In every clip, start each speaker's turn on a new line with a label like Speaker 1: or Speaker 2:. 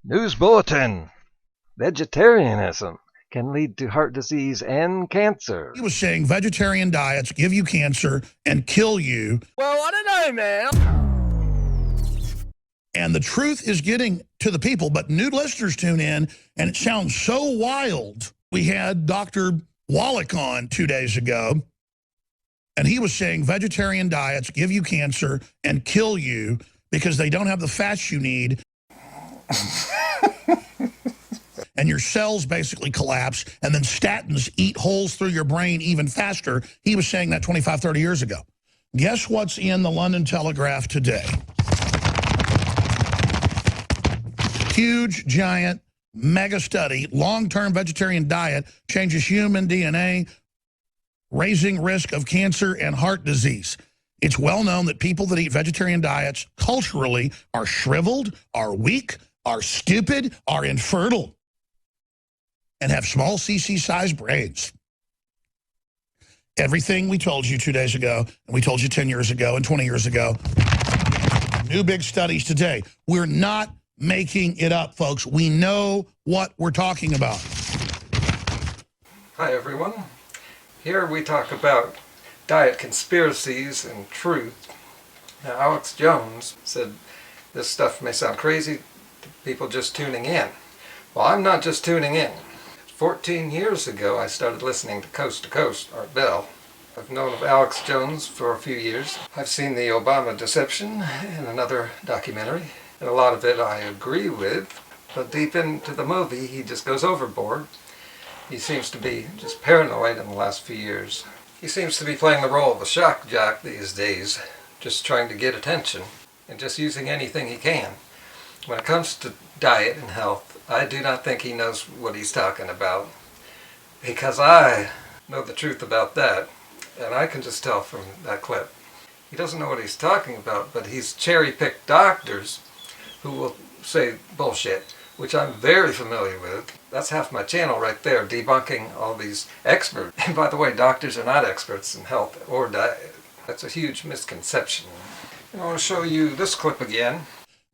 Speaker 1: News Bulletin. Vegetarianism can lead to heart disease and cancer.
Speaker 2: He was saying vegetarian diets give you cancer and kill you.
Speaker 1: Well, I don't know, man.
Speaker 2: And the truth is getting to the people, but new listeners tune in, and it sounds so wild. We had Dr. Wallach on 2 days ago, and he was saying vegetarian diets give you cancer and kill you because they don't have the fats you need. And your cells basically collapse, and then statins eat holes through your brain even faster. He was saying that 25, 30 years ago. Guess what's in the London Telegraph today? Huge, giant, mega study, long-term vegetarian diet changes human DNA, raising risk of cancer and heart disease. It's well known that people that eat vegetarian diets culturally are shriveled, are weak, are stupid, are infertile, and have small CC-sized brains. Everything we told you 2 days ago, and we told you 10 years ago and 20 years ago, new big studies today. We're not making it up, folks. We know what we're talking about.
Speaker 3: Hi, everyone. Here we talk about diet conspiracies and truth. Now, Alex Jones said this stuff may sound crazy to people just tuning in. Well, I'm not just tuning in. 14 years ago, I started listening to Coast, Art Bell. I've known of Alex Jones for a few years. I've seen the Obama Deception in another documentary, and a lot of it I agree with, but deep into the movie, he just goes overboard. He seems to be just paranoid in the last few years. He seems to be playing the role of a shock jock these days, just trying to get attention, and just using anything he can. When it comes to diet and health, I do not think he knows what he's talking about, because I know the truth about that, and I can just tell from that clip. He doesn't know what he's talking about, but he's cherry-picked doctors who will say bullshit, which I'm very familiar with. That's half my channel right there, debunking all these experts. And by the way, doctors are not experts in health or diet. That's a huge misconception. I want to show you this clip again.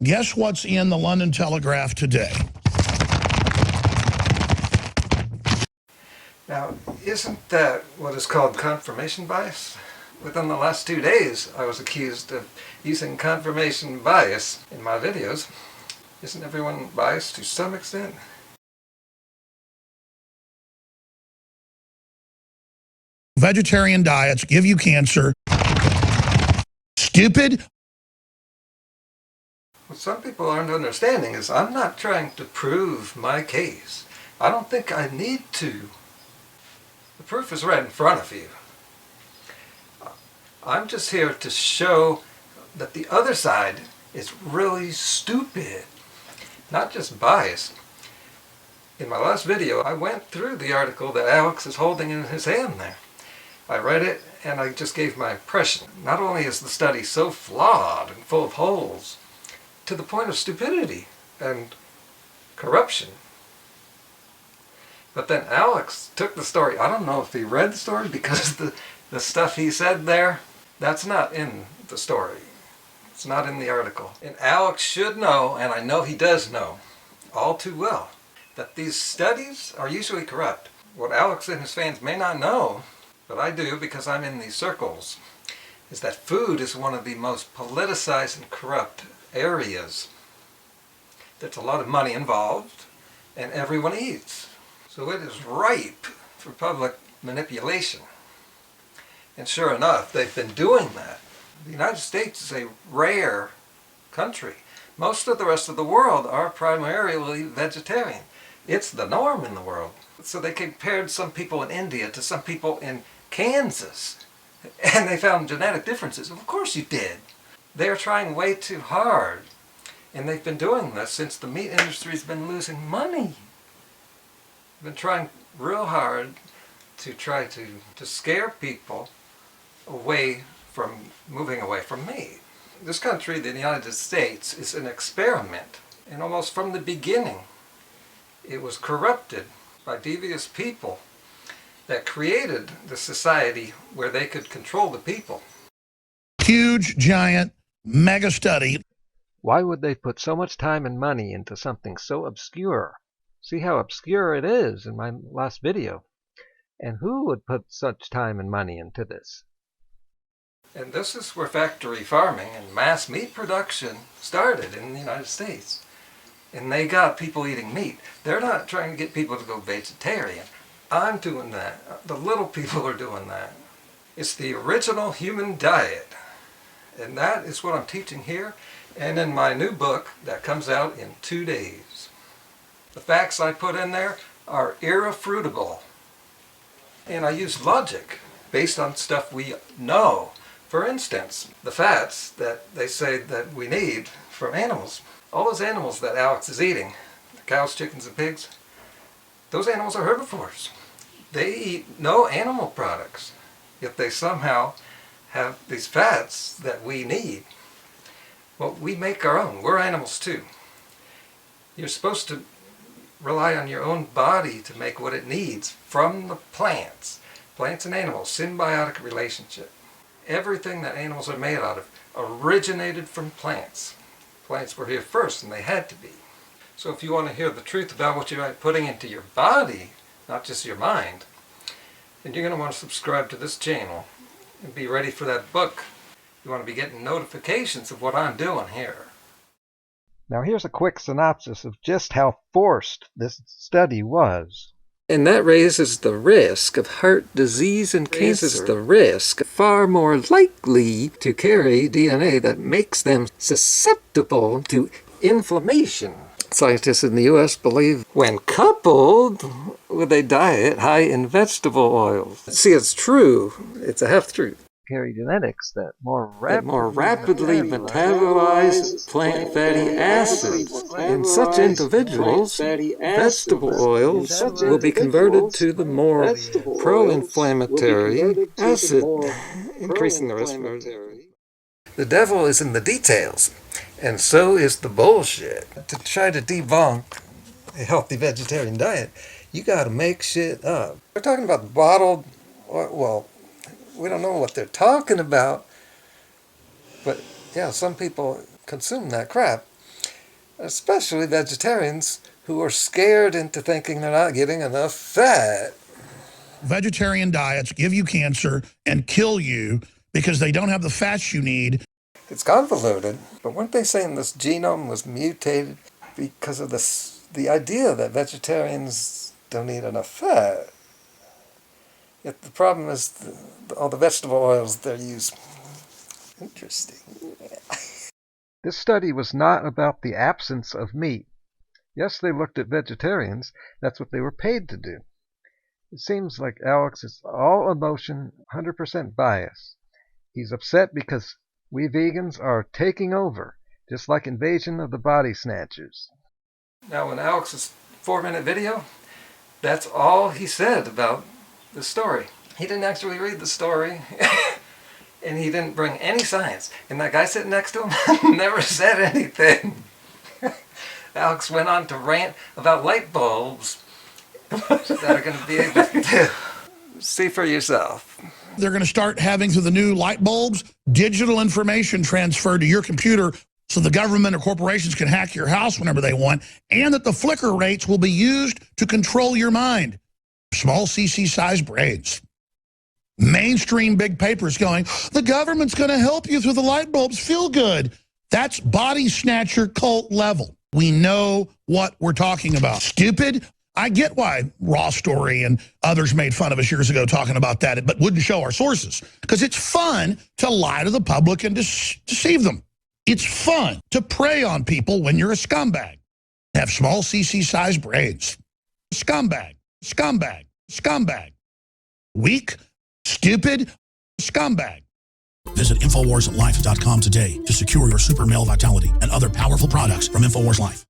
Speaker 2: Guess what's in the London Telegraph today?
Speaker 3: Now, isn't that what is called confirmation bias? Within the last 2 days, I was accused of using confirmation bias in my videos. Isn't everyone biased to some extent?
Speaker 2: Vegetarian diets give you cancer. Stupid.
Speaker 3: What some people aren't understanding is I'm not trying to prove my case. I don't think I need to. The proof is right in front of you. I'm just here to show that the other side is really stupid, not just biased. In my last video, I went through the article that Alex is holding in his hand there. I read it and I just gave my impression. Not only is the study so flawed and full of holes, to the point of stupidity and corruption. But then Alex took the story. I don't know if he read the story, because the stuff he said there, that's not in the story. It's not in the article. And Alex should know, and I know he does know, all too well, that these studies are usually corrupt. What Alex and his fans may not know, but I do because I'm in these circles, is that food is one of the most politicized and corrupt areas. There's a lot of money involved, and everyone eats. So it is ripe for public manipulation. And sure enough, they've been doing that. The United States is a rare country. Most of the rest of the world are primarily vegetarian. It's the norm in the world. So they compared some people in India to some people in Kansas, and they found genetic differences. Of course you did. They're trying way too hard, and they've been doing this since the meat industry's been losing money. They've been trying real hard to try to scare people away from moving away from meat. This country, the United States, is an experiment, and almost from the beginning it was corrupted by devious people that created the society where they could control the people.
Speaker 2: Huge, giant, mega study.
Speaker 1: Why would they put so much time and money into something so obscure? See how obscure it is in my last video. And who would put such time and money into this?
Speaker 3: And this is where factory farming and mass meat production started in the United States. And they got people eating meat. They're not trying to get people to go vegetarian. I'm doing that. The little people are doing that. It's the original human diet. And that is what I'm teaching here and in my new book that comes out in 2 days. The facts I put in there are irrefutable. And I use logic based on stuff we know. For instance, the fats that they say that we need from animals. All those animals that Alex is eating, the cows, chickens, and pigs, those animals are herbivores. They eat no animal products, yet they somehow have these fats that we need. Well, we make our own. We're animals too. You're supposed to rely on your own body to make what it needs from the plants. Plants and animals, symbiotic relationship. Everything that animals are made out of originated from plants. Plants were here first, and they had to be. So if you want to hear the truth about what you're putting into your body, not just your mind, then you're going to want to subscribe to this channel and be ready for that book. You want to be getting notifications of what I'm doing here.
Speaker 1: Now here's a quick synopsis of just how forced this study was.
Speaker 3: And that raises the risk of heart disease and cancer. The risk far more likely to carry DNA that makes them susceptible to inflammation. Scientists in the U.S. believe when coupled with a diet high in vegetable oils. See, it's true. It's a half-truth.
Speaker 1: Carry genetics that more
Speaker 3: rapidly metabolize plant fatty acids. In such individuals, vegetable oils will be converted to the more pro-inflammatory acid, increasing the risk. The devil is in the details, and so is the bullshit. To try to debunk a healthy vegetarian diet, you gotta make shit up. We're talking about bottled, well, we don't know what they're talking about, but yeah, some people consume that crap, especially vegetarians who are scared into thinking they're not getting enough fat.
Speaker 2: Vegetarian diets give you cancer and kill you because they don't have the fats you need.
Speaker 3: It's convoluted, but weren't they saying this genome was mutated because of the idea that vegetarians don't eat enough fat? Yet the problem is all the vegetable oils they use. Interesting.
Speaker 1: This study was not about the absence of meat. Yes, they looked at vegetarians. That's what they were paid to do. It seems like Alex is all emotion, 100% bias. He's upset because we vegans are taking over, just like Invasion of the Body Snatchers.
Speaker 3: Now, in Alex's 4-minute video, that's all he said about the story. He didn't actually read the story, and he didn't bring any science. And that guy sitting next to him never said anything. Alex went on to rant about light bulbs that are going to be able to see for yourself.
Speaker 2: They're going to start having, through the new light bulbs, digital information transferred to your computer so the government or corporations can hack your house whenever they want, and that the flicker rates will be used to control your mind. Small CC size braids. Mainstream big papers going, the government's going to help you through the light bulbs, feel good. That's body snatcher cult level. We know what we're talking about. Stupid. I get why Raw Story and others made fun of us years ago talking about that, but wouldn't show our sources. Because it's fun to lie to the public and deceive them. It's fun to prey on people when you're a scumbag. Have small CC size braids. Scumbag. Scumbag. Scumbag. Weak. Stupid. Scumbag. Visit InfoWarsLife.com today to secure your super male vitality and other powerful products from InfoWars Life.